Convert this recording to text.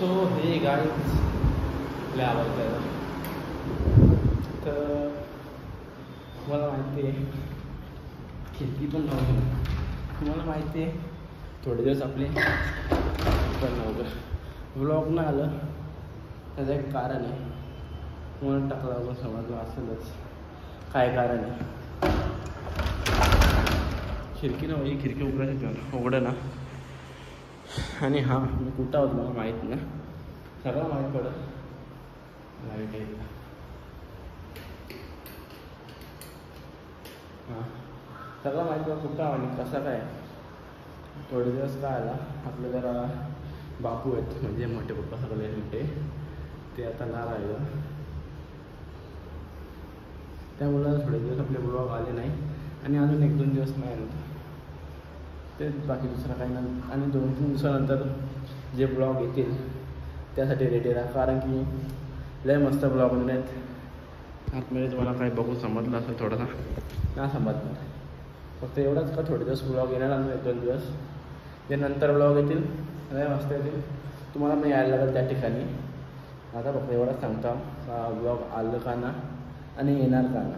So हे guys आपल्या आवडतं. तर तुम्हाला माहिती आहे खिडकी पण नव्हती. तुम्हाला माहिती आहे थोडे दिवस आपले पण नव्हतं व्लॉग न आलं त्याचं एक कारण आहे. म्हणून टाकला आपण समजलं असेलच काय कारण आहे. खिडकी नव्हती, खिडकी उघडायची उघडं ना. आणि हां मी कुठं आहोत मला माहीत ना, सगळं माहीत पडत. लाईट आहे हां, सगळं माहीत पडत कुठं आणि कसं काय. थोडे दिवस काय आला आपलं जरा बापू आहेत म्हणजे मोठे पप्पा सगळे मोठे ते आता ना राहिलं, त्यामुळं थोडे दिवस आपले ब्लॉग आले नाही. आणि अजून 1-2 दिवस नाही आले तेच, बाकी दुसरं काही नाही. आणि 2-3 दिवसानंतर जे ब्लॉग येतील त्यासाठी रेडी राहा, कारण की लय मस्त ब्लॉग होणार आहेत. आतमध्ये तुम्हाला काही बघून समजलं असेल थोडासा ना समजणार. फक्त एवढंच का थोडे दिवस ब्लॉग येणार आणि 1-2 दिवस जे नंतर ब्लॉग येतील लय मस्त येतील. तुम्हाला पण यायला लागेल त्या ठिकाणी. आता फक्त एवढंच सांगता ब्लॉग आलं का ना आणि येणार का ना.